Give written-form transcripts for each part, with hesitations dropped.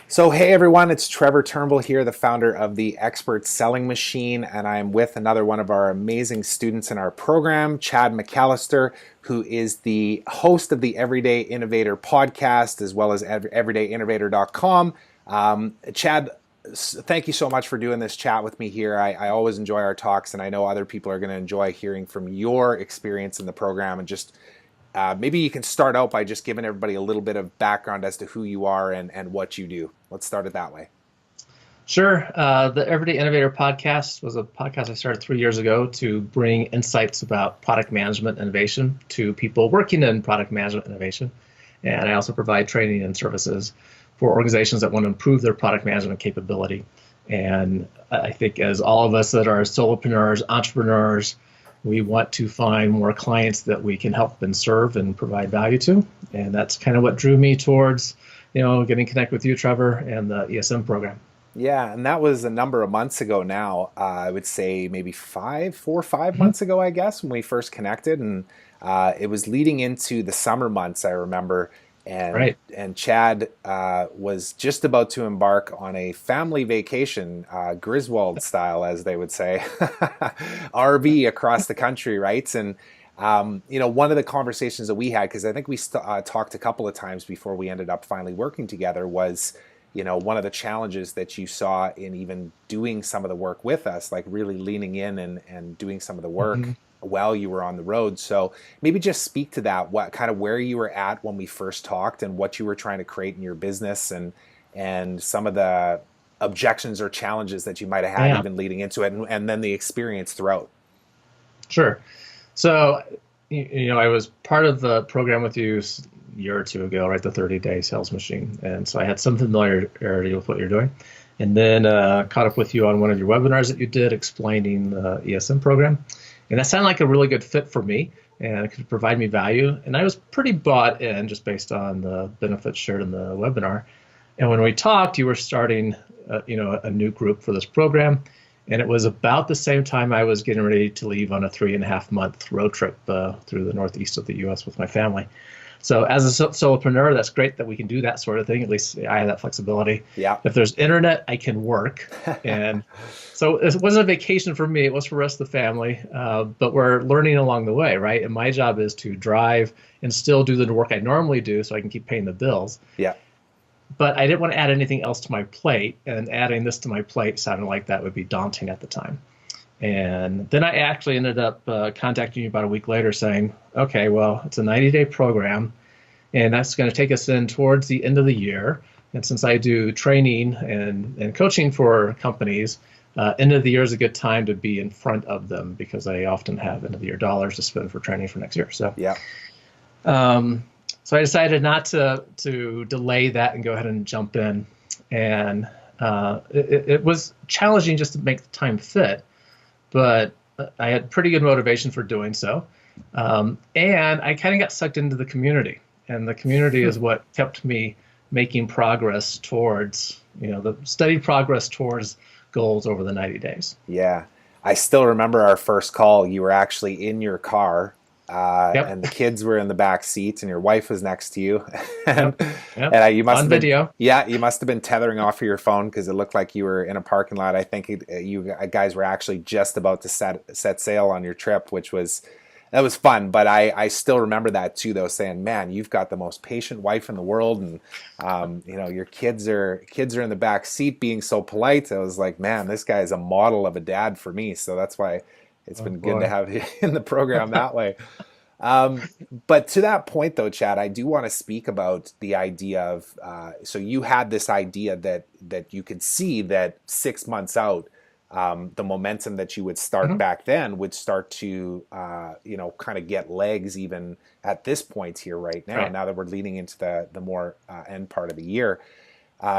So, hey everyone, it's Trevor Turnbull here, the founder of the Expert Selling Machine, and I'm with another one of our amazing students in our program, Chad McAllister, who is the host of the Everyday Innovator podcast, as well as everydayinnovator.com. Chad, thank you so much for doing this chat with me here. I always enjoy our talks, and I know other people are going to enjoy hearing from your experience in the program and just maybe you can start out by just giving everybody a little bit of background as to who you are and what you do. Let's start it that way. Sure. The Everyday Innovator podcast was a podcast I started 3 years ago to bring insights about product management innovation to people working in product management innovation. And I also provide training and services for organizations that want to improve their product management capability. And I think as all of us that are solopreneurs, entrepreneurs, we want to find more clients that we can help and serve and provide value to. And that's kind of what drew me towards, getting connected with you, Trevor, and the ESM program. Yeah, and that was a number of months ago now. I would say maybe 4 or 5 Mhm. months ago, I guess, when we first connected. And it was leading into the summer months, I remember. And Right. and Chad was just about to embark on a family vacation, Griswold style, as they would say, RV across the country, right? And one of the conversations that we had, because I think we talked a couple of times before we ended up finally working together, was one of the challenges that you saw in even doing some of the work with us, like really leaning in and doing some of the work Mhm. while you were on the road. So maybe just speak to that, what kind of where you were at when we first talked and what you were trying to create in your business and some of the objections or challenges that you might have had Yeah, even leading into it and then the experience throughout. sure. So, I was part of the program with you a year or two ago, right? The 30-day sales machine. And so I had some familiarity with what you're doing. And then caught up with you on one of your webinars that you did explaining the ESM program. And that sounded like a really good fit for me and it could provide me value. And I was pretty bought in just based on the benefits shared in the webinar. And when we talked, you were starting, a new group for this program. And it was about the same time I was getting ready to leave on a 3.5 month road trip through the northeast of the U.S. with my family. So as a solopreneur, that's great that we can do that sort of thing. At least I have that flexibility. Yeah. If there's internet, I can work. And so it wasn't a vacation for me. It was for the rest of the family. But we're learning along the way, right? And my job is to drive and still do the work I normally do so I can keep paying the bills. Yeah. But I didn't want to add anything else to my plate. And adding this to my plate sounded like that would be daunting at the time. And then I actually ended up contacting you about a week later saying, okay, well, it's a 90-day program, and that's going to take us in towards the end of the year. And since I do training and coaching for companies, end of the year is a good time to be in front of them because I often have end of the year dollars to spend for training for next year. So, Yeah. um, so I decided not to delay that and go ahead and jump in. And it was challenging just to make the time fit, but I had pretty good motivation for doing so. And I kind of got sucked into the community. And the community is what kept me making progress towards, the steady progress towards goals over the 90 days. Yeah. I still remember our first call. You were actually in your car, Yep. and the kids were in the back seats, and your wife was next to you, and Yep. Yep. and you must On have been, video. yeah, you must have been tethering off of your phone because it looked like you were in a parking lot. I think you guys were actually just about to set sail on your trip, which was that was fun. But I still remember that too, though, saying, "Man, you've got the most patient wife in the world," and your kids are in the back seat being so polite. I was like, "Man, this guy is a model of a dad for me." So that's why it's Oh been good to boy. have you in the program that way. But to that point, though, Chad, I do want to speak about the idea of so you had this idea that you could see that 6 months out, the momentum that you would start Mhm. back then would start to kind of get legs even at this point here right now. Right. Now that we're leading into the more end part of the year.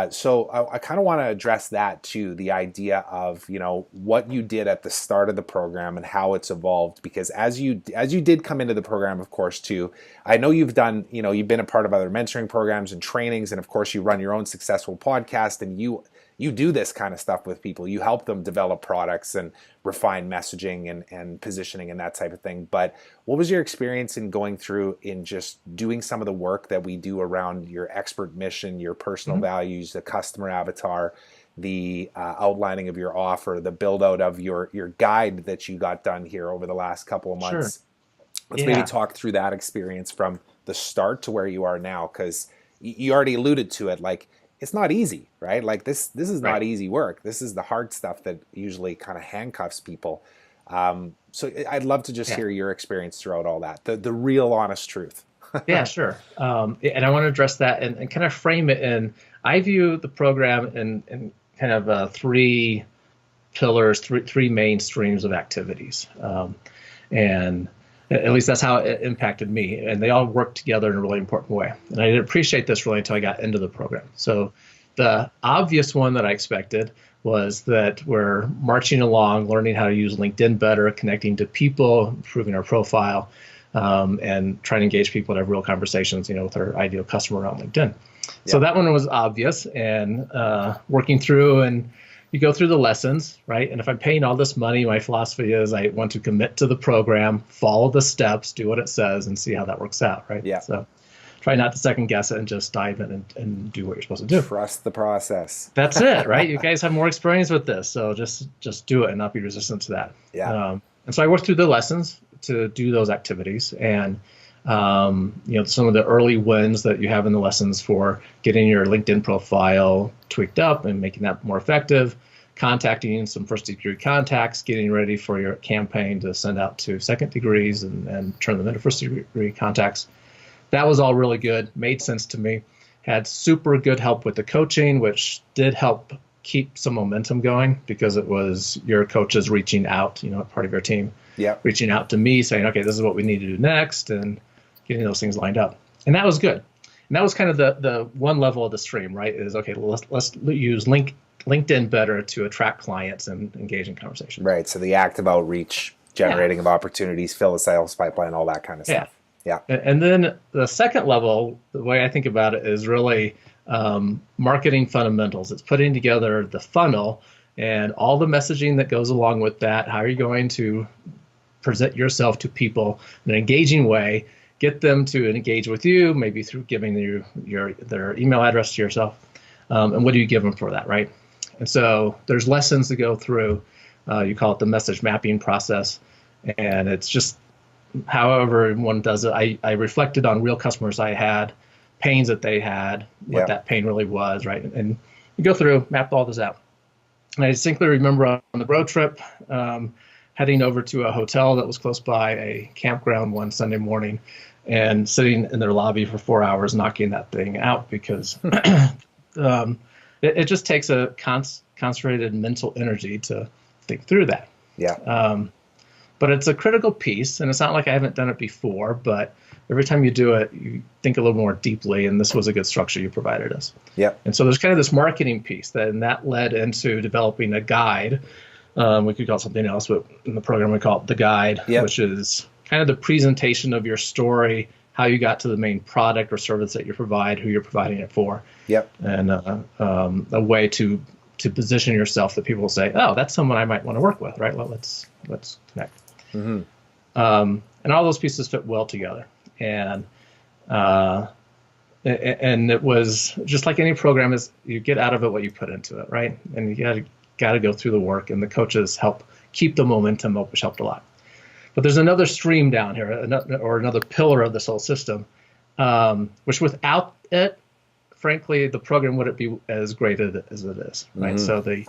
So I kind of want to address that too, the idea of what you did at the start of the program and how it's evolved. Because as you did come into the program, of course, too, I know you've been a part of other mentoring programs and trainings, and of course you run your own successful podcast, and you do this kind of stuff with people. You help them develop products and refine messaging and positioning and that type of thing. But what was your experience in going through in just doing some of the work that we do around your expert mission, your personal values, the customer avatar, the outlining of your offer, the build out of your guide that you got done here over the last couple of months? Let's maybe talk through that experience from the start to where you are now, because you already alluded to it. Like, it's not easy, right? Like this is not easy work. This is the hard stuff that usually kind of handcuffs people. So I'd love to just hear your experience throughout all that, the real honest truth. Yeah, sure. And I want to address that and kind of frame it in, I view the program in kind of three pillars, three main streams of activities. And at least that's how it impacted me. And they all work together in a really important way. And I didn't appreciate this really until I got into the program. So the obvious one that I expected was that we're marching along, learning how to use LinkedIn better, connecting to people, improving our profile, and trying to engage people and have real conversations, with our ideal customer on LinkedIn. So that one was obvious, and working through, and you go through the lessons, right? And if I'm paying all this money, my philosophy is I want to commit to the program, follow the steps, do what it says, and see how that works out, right? Yeah. So try not to second guess it and just dive in and do what you're supposed to do. Trust the process. That's it, right? You guys have more experience with this, so just do it and not be resistant to that. Yeah. And so I worked through the lessons to do those activities, and some of the early wins that you have in the lessons for getting your LinkedIn profile tweaked up and making that more effective, contacting some first-degree contacts, getting ready for your campaign to send out to second degrees and turn them into first-degree contacts. That was all really good, made sense to me. Had super good help with the coaching, which did help keep some momentum going because it was your coaches reaching out, part of your team, reaching out to me saying, okay, this is what we need to do next, and getting those things lined up. And that was good. And that was kind of the one level of the stream, right? Is, okay, let's use LinkedIn better to attract clients and engage in conversation. Right. So the active outreach, generating of opportunities, fill the sales pipeline, all that kind of stuff. Yeah. And then the second level, the way I think about it is really marketing fundamentals. It's putting together the funnel and all the messaging that goes along with that. How are you going to present yourself to people in an engaging way, get them to engage with you, maybe through giving their email address to yourself. And what do you give them for that, right? And so there's lessons to go through. You call it the message mapping process. And it's just however one does it. I reflected on real customers I had, pains that they had, what that pain really was, right? And you go through, map all this out. And I distinctly remember on the road trip, heading over to a hotel that was close by a campground one Sunday morning and sitting in their lobby for 4 hours knocking that thing out because it just takes a concentrated mental energy to think through that. Yeah. But it's a critical piece, and it's not like I haven't done it before, but every time you do it, you think a little more deeply, and this was a good structure you provided us. Yeah. And so there's kind of this marketing piece, and that led into developing a guide. We could call it something else, but in the program we call it the guide, which is kind of the presentation of your story, how you got to the main product or service that you provide, who you're providing it for, and a way to position yourself that people will say, oh, that's someone I might want to work with, right? Well, let's connect. Mm-hmm. And all those pieces fit well together. And it was just like any program is, you get out of it what you put into it, right? And you got to go through the work, and the coaches help keep the momentum up, which helped a lot. But there's another stream down here, another pillar of this whole system, which without it, frankly, the program wouldn't be as great as it is, right? Mm-hmm.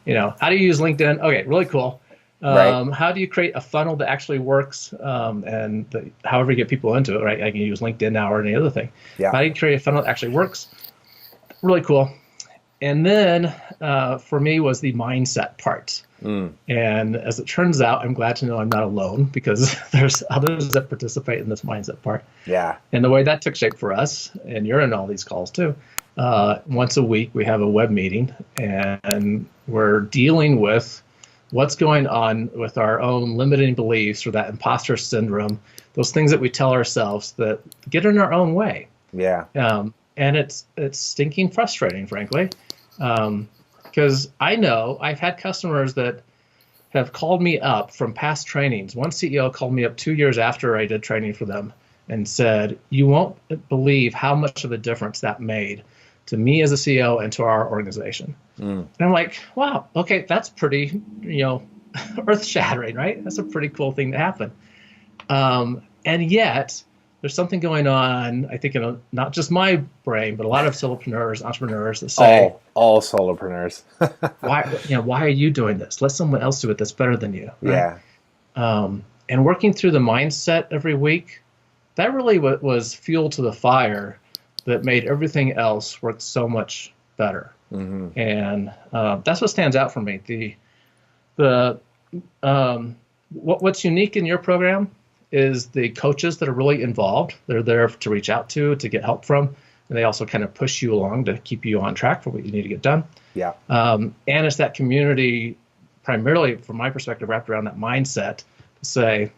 So how do you use LinkedIn? Okay, really cool. How do you create a funnel that actually works, however you get people into it, right? I can use LinkedIn now or any other thing. Yeah. How do you create a funnel that actually works? Really cool. And then for me was the mindset part. And as it turns out, I'm glad to know I'm not alone because there's others that participate in this mindset part. Yeah. And the way that took shape for us, and you're in all these calls too, once a week we have a web meeting, and we're dealing with what's going on with our own limiting beliefs or that imposter syndrome, those things that we tell ourselves that get in our own way. Yeah. And it's stinking frustrating, frankly. Because I know I've had customers that have called me up from past trainings. One CEO called me up 2 years after I did training for them and said, "You won't believe how much of a difference that made to me as a CEO and to our organization." Mm. And I'm like, wow, okay, that's pretty, earth shattering, right? That's a pretty cool thing to happen. And yet, there's something going on, I think, not just my brain, but a lot of solopreneurs, entrepreneurs that say, All solopreneurs. why are you doing this? Let someone else do it that's better than you, right? Yeah. And working through the mindset every week, that really was fuel to the fire that made everything else work so much better. Mm-hmm. And that's what stands out for me. The what's unique in your program is the coaches that are really involved. They're there to reach out to get help from, and they also kind of push you along to keep you on track for what you need to get done. Yeah. And it's that community, primarily from my perspective, wrapped around that mindset to say,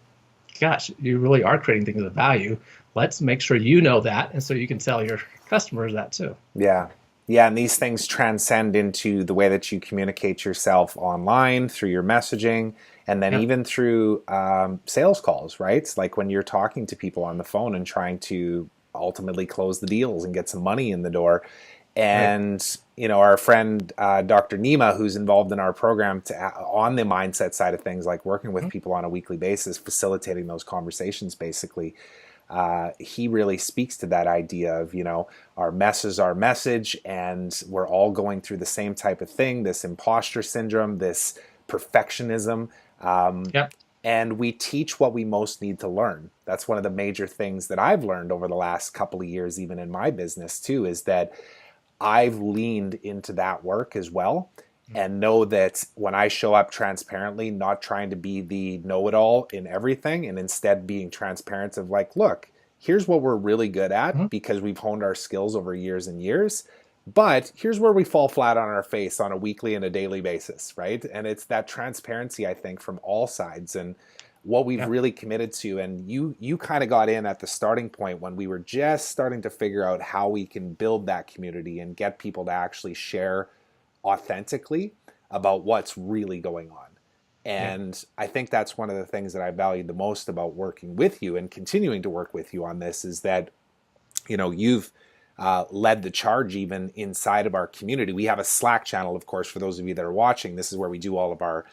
gosh, you really are creating things of value. Let's make sure you know that, and so you can tell your customers that too. Yeah. Yeah, and these things transcend into the way that you communicate yourself online through your messaging, and then even through sales calls, right? It's like when you're talking to people on the phone and trying to ultimately close the deals and get some money in the door. And, our friend, Dr. Nima, who's involved in our program on the mindset side of things, like working with people on a weekly basis, facilitating those conversations, basically, he really speaks to that idea of, our mess is our message, and we're all going through the same type of thing, this imposter syndrome, this perfectionism. And we teach what we most need to learn. That's one of the major things that I've learned over the last couple of years, even in my business too, is that I've leaned into that work as well, and know that when I show up transparently, not trying to be the know-it-all in everything, and instead being transparent of like, look, here's what we're really good at because we've honed our skills over years and years, but here's where we fall flat on our face on a weekly and a daily basis, right? And it's that transparency, I think, from all sides, and what we've really committed to. And you kind of got in at the starting point when we were just starting to figure out how we can build that community and get people to actually share authentically about what's really going on. And I think that's one of the things that I valued the most about working with you and continuing to work with you on this, is that, you've led the charge even inside of our community. We have a Slack channel, of course, for those of you that are watching. This is where we do all of our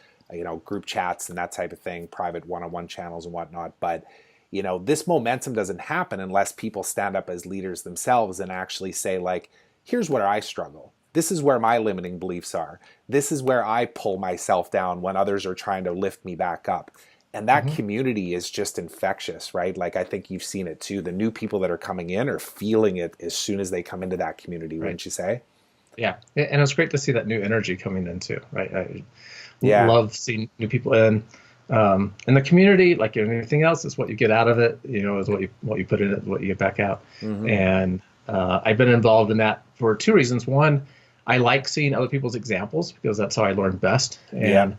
group chats and that type of thing, private one-on-one channels and whatnot. But, this momentum doesn't happen unless people stand up as leaders themselves and actually say, like, here's where I struggle. This is where my limiting beliefs are. This is where I pull myself down when others are trying to lift me back up. And that community is just infectious, right? Like, I think you've seen it too. The new people that are coming in are feeling it as soon as they come into that community, wouldn't you say? Yeah. And it's great to see that new energy coming in too, right? I love seeing new people in. And the community, like anything else, is what you get out of it, is what you put in it, what you get back out. And I've been involved in that for two reasons. One, I like seeing other people's examples because that's how I learn best. And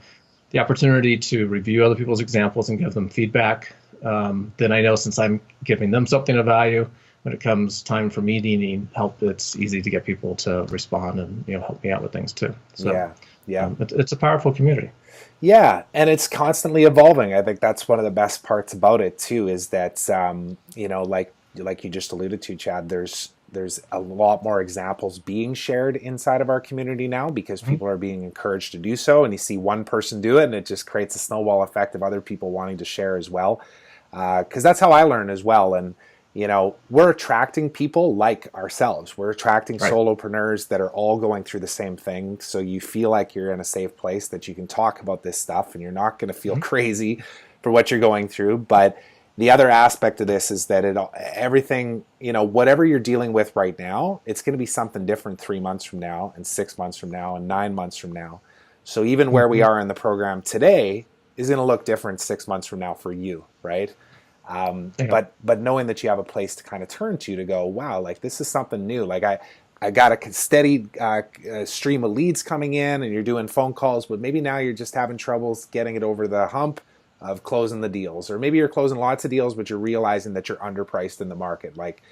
the opportunity to review other people's examples and give them feedback. Then I know, since I'm giving them something of value, when it comes time for me needing help, it's easy to get people to respond and help me out with things too. So it's a powerful community. Yeah, and it's constantly evolving. I think that's one of the best parts about it too, is that like you just alluded to, Chad, there's a lot more examples being shared inside of our community now because people are being encouraged to do so, and you see one person do it and it just creates a snowball effect of other people wanting to share as well, because that's how I learn as well. And we're attracting people like ourselves. We're attracting solopreneurs that are all going through the same thing, so you feel like you're in a safe place that you can talk about this stuff and you're not going to feel crazy for what you're going through. But the other aspect of this is that everything, whatever you're dealing with right now, it's going to be something different 3 months from now and 6 months from now and 9 months from now. So even where we are in the program today is going to look different 6 months from now for you, right? But knowing that you have a place to kind of turn to go, wow, like this is something new. Like I got a steady stream of leads coming in and you're doing phone calls, but maybe now you're just having troubles getting it over the hump of closing the deals, or maybe you're closing lots of deals, but you're realizing that you're underpriced in the market. Like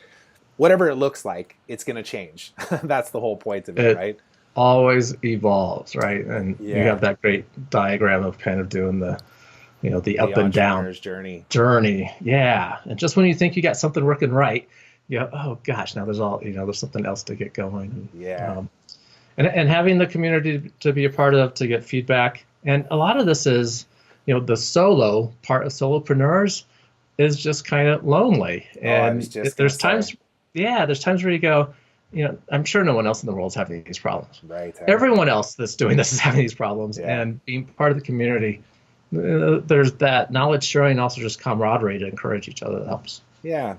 whatever it looks like, it's going to change. That's the whole point of it, right? always evolves, right? And you Yeah. have that great diagram of kind of doing the The up and down entrepreneur's journey. journey. Yeah. And just when you think you got something working right, you go, oh gosh, now there's something else to get going. Yeah. And having the community to be a part of, to get feedback. And a lot of this is, the solo part of solopreneurs is just kind of lonely. Oh, I was And just gonna there's say. times, yeah, there's times where you go, I'm sure no one else in the world is having these problems. Right. Everyone else that's doing this is having these problems. Yeah. And being part of the community, there's that knowledge sharing, also just camaraderie to encourage each other that helps. Yeah.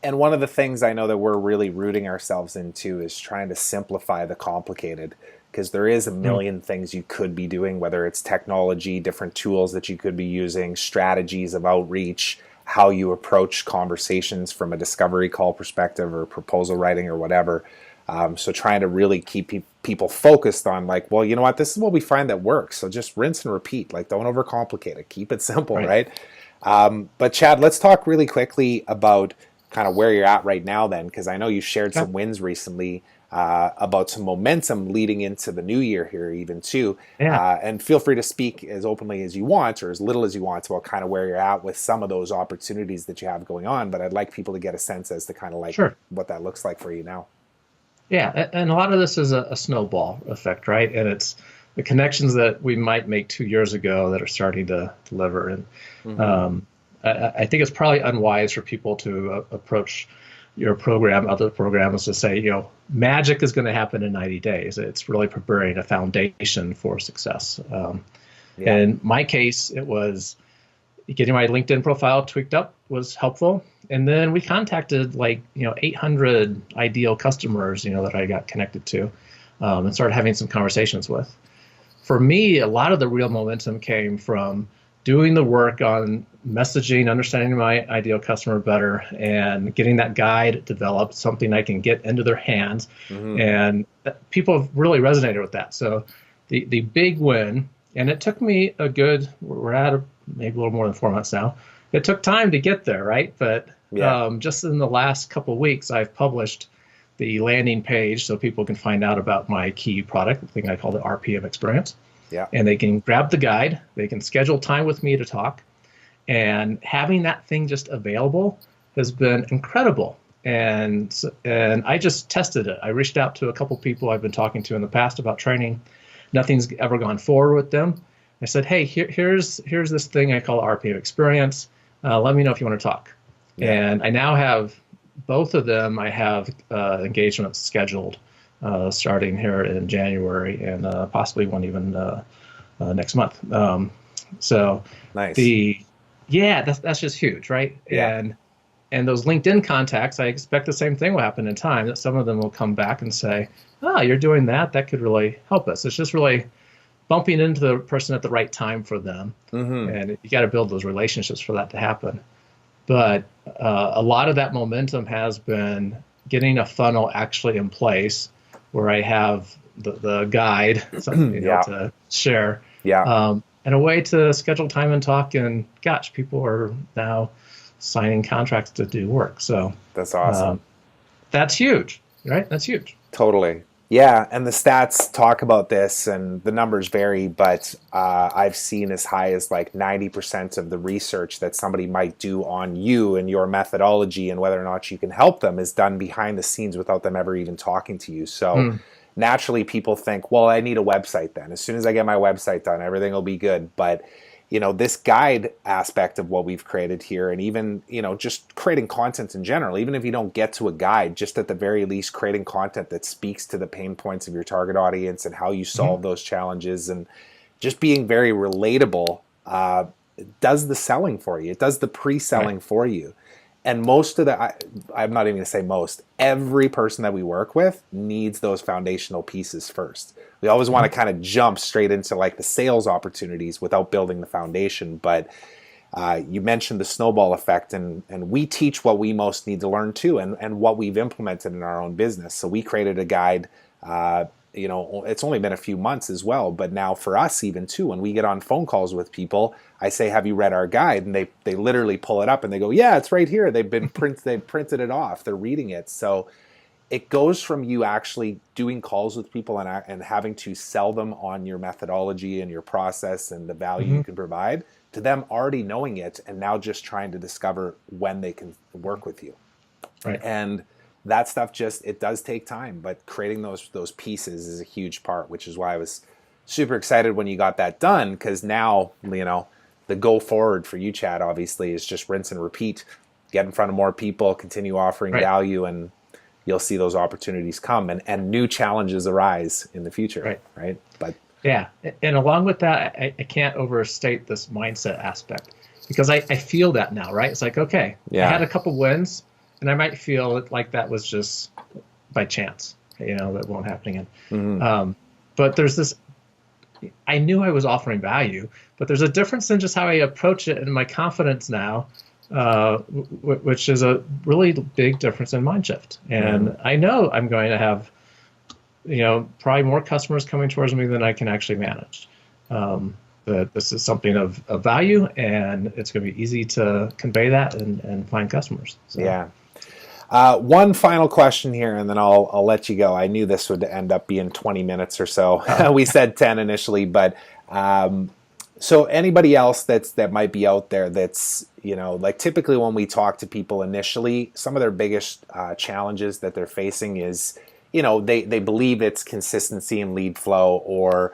And one of the things I know that we're really rooting ourselves into is trying to simplify the complicated, because there is a million things you could be doing, whether it's technology, different tools that you could be using, strategies of outreach, how you approach conversations from a discovery call perspective or proposal writing or whatever. So trying to really keep people focused on like, well, you know what, this is what we find that works. So just rinse and repeat, like don't overcomplicate it, keep it simple, right? But Chad, let's talk really quickly about kind of where you're at right now then, because I know you shared Yeah. some wins recently about some momentum leading into the new year here even too. Yeah. And feel free to speak as openly as you want or as little as you want about kind of where you're at with some of those opportunities that you have going on. But I'd like people to get a sense as to kind of like Sure. what that looks like for you now. Yeah, and a lot of this is a snowball effect, right? And it's the connections that we might make 2 years ago that are starting to deliver. And I think it's probably unwise for people to approach your program, other programs, to say, magic is going to happen in 90 days. It's really preparing a foundation for success. Yeah. In my case, it was getting my LinkedIn profile tweaked up was helpful. And then we contacted 800 ideal customers, that I got connected to, and started having some conversations with. For me, a lot of the real momentum came from doing the work on messaging, understanding my ideal customer better, and getting that guide developed, something I can get into their hands. And people have really resonated with that. So the big win, and it took me we're at maybe a little more than 4 months now. It took time to get there, right? But just in the last couple of weeks, I've published the landing page so people can find out about my key product, the thing I call the RPM experience. Yeah. And they can grab the guide, they can schedule time with me to talk. And having that thing just available has been incredible. And I just tested it. I reached out to a couple people I've been talking to in the past about training. Nothing's ever gone forward with them. I said, hey, here's this thing I call RPM experience. Let me know if you want to talk. Yeah. And I now have both of them. I have engagements scheduled starting here in January and possibly one even next month. So Nice. that's just huge, right? Yeah. And those LinkedIn contacts, I expect the same thing will happen in time, that some of them will come back and say, oh, you're doing that. That could really help us. It's just really bumping into the person at the right time for them. And you got to build those relationships for that to happen. But a lot of that momentum has been getting a funnel actually in place where I have the guide, something to share, and a way to schedule time and talk. And gosh, people are now signing contracts to do work. So that's awesome. That's huge, right? That's huge. Totally. Yeah, and the stats talk about this, and the numbers vary, but I've seen as high as like 90% of the research that somebody might do on you and your methodology and whether or not you can help them is done behind the scenes without them ever even talking to you. So naturally people think, well, I need a website then. As soon as I get my website done, everything will be good. But this guide aspect of what we've created here, and even, just creating content in general, even if you don't get to a guide, just at the very least creating content that speaks to the pain points of your target audience and how you solve those challenges, and just being very relatable, does the selling for you. It does the pre-selling for you. And most of I'm not even going to say most, every person that we work with needs those foundational pieces first. We always want to kind of jump straight into like the sales opportunities without building the foundation. But you mentioned the snowball effect, and we teach what we most need to learn too, and what we've implemented in our own business. So we created a guide. It's only been a few months as well, but now for us even too, when we get on phone calls with people, I say, have you read our guide? And they literally pull it up and they go, yeah, it's right here. They've printed it off. They're reading it. So, it goes from you actually doing calls with people and having to sell them on your methodology and your process and the value Hmm. you can provide to them already knowing it and now just trying to discover when they can work with you. Right. And that stuff just, it does take time, but creating those pieces is a huge part, which is why I was super excited when you got that done, because now, the go forward for you, Chad, obviously is just rinse and repeat, get in front of more people, continue offering Right. value, and you'll see those opportunities come, and new challenges arise in the future, Right. right? But Yeah. And along with that, I can't overstate this mindset aspect because I feel that now, right? It's like, okay, I yeah. had a couple wins and I might feel like that was just by chance, that won't happen again. Hmm. But there's this, I knew I was offering value, but there's a difference in just how I approach it and my confidence now, which is a really big difference in mind shift. Hmm. And I know I'm going to have, probably more customers coming towards me than I can actually manage. That this is something of value, and it's going to be easy to convey that and find customers. So, Yeah. One final question here, and then I'll let you go. I knew this would end up being 20 minutes or so. We said 10 initially, but so anybody else that might be out there that's, like typically when we talk to people initially, some of their biggest challenges that they're facing is, they believe it's consistency in lead flow or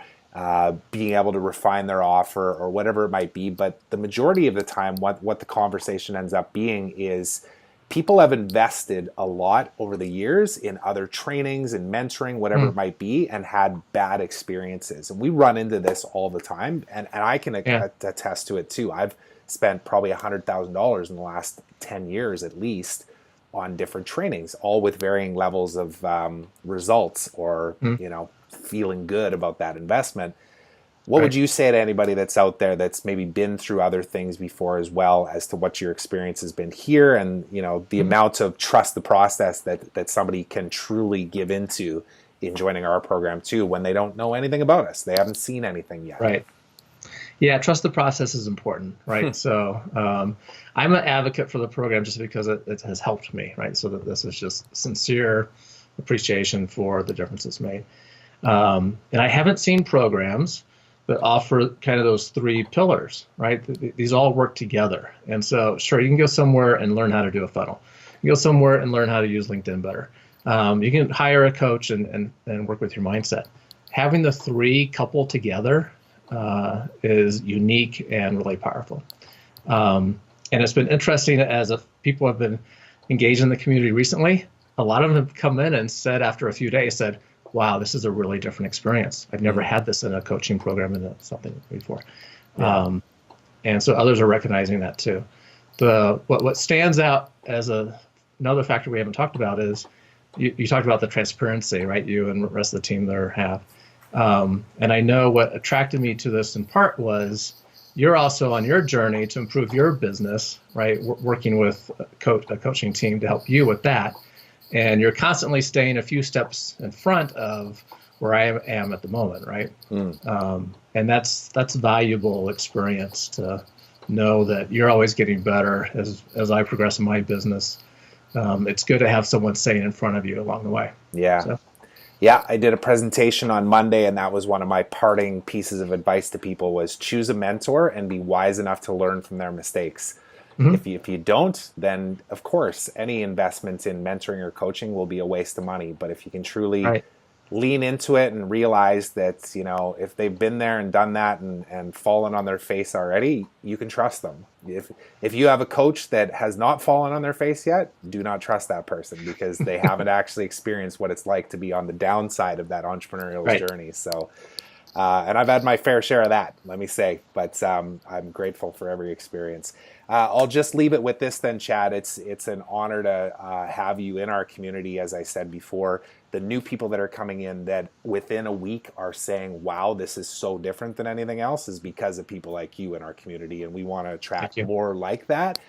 being able to refine their offer or whatever it might be. But the majority of the time, what the conversation ends up being is people have invested a lot over the years in other trainings and mentoring, whatever it might be, and had bad experiences. And we run into this all the time, and I can yeah. attest to it too. I've spent probably $100,000 in the last 10 years at least on different trainings, all with varying levels of results or, Mm. feeling good about that investment. What would Right. you say to anybody that's out there that's maybe been through other things before as well, as to what your experience has been here, and the Mm. amount of trust the process that somebody can truly give into in joining our program too, when they don't know anything about us, they haven't seen anything yet. Right. Yeah, trust the process is important, right? So I'm an advocate for the program just because it has helped me, right? So that this is just sincere appreciation for the difference it's made. And I haven't seen programs that offer kind of those three pillars, right? These all work together. And so, sure, you can go somewhere and learn how to do a funnel. You can go somewhere and learn how to use LinkedIn better. You can hire a coach and work with your mindset. Having the three coupled together is unique and really powerful. And it's been interesting as people have been engaged in the community recently. A lot of them have come in and said after a few days, said, wow, this is a really different experience. I've never had this in a coaching program and something before. Yeah. And so others are recognizing that too. What stands out as another factor we haven't talked about is you talked about the transparency, right? You and the rest of the team there have. And I know what attracted me to this in part was you're also on your journey to improve your business, right? Working with a coaching team to help you with that. And you're constantly staying a few steps in front of where I am at the moment, right? And that's valuable experience to know that you're always getting better as I progress in my business. It's good to have someone staying in front of you along the way. Yeah. So, Yeah, I did a presentation on Monday, and that was one of my parting pieces of advice to people was choose a mentor and be wise enough to learn from their mistakes. mhm. If you don't, then of course any investment in mentoring or coaching will be a waste of money. But if you can truly Right. lean into it and realize that, if they've been there and done that and fallen on their face already, you can trust them. If you have a coach that has not fallen on their face yet, do not trust that person because they haven't actually experienced what it's like to be on the downside of that entrepreneurial Right. journey. So and I've had my fair share of that, let me say, but I'm grateful for every experience. I'll just leave it with this then, Chad. It's an honor to have you in our community. As I said before, the new people that are coming in that within a week are saying, wow, this is so different than anything else, is because of people like you in our community, and we want to Thank attract you. more like that.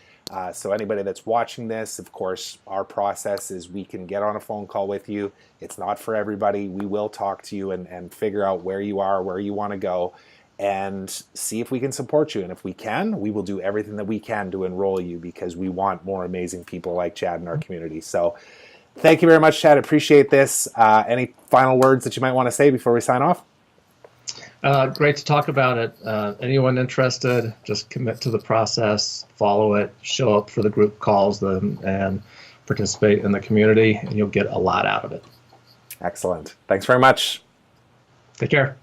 So anybody that's watching this, of course, our process is we can get on a phone call with you. It's not for everybody. We will talk to you and figure out where you are, where you want to go, and see if we can support you. And if we can, we will do everything that we can to enroll you because we want more amazing people like Chad in our community. So Thank you very much, Chad. Appreciate this. Any final words that you might want to say before we sign off? Great to talk about it. Anyone interested, just commit to the process, follow it, show up for the group calls, and participate in the community, and you'll get a lot out of it. Excellent. Thanks very much. Take care.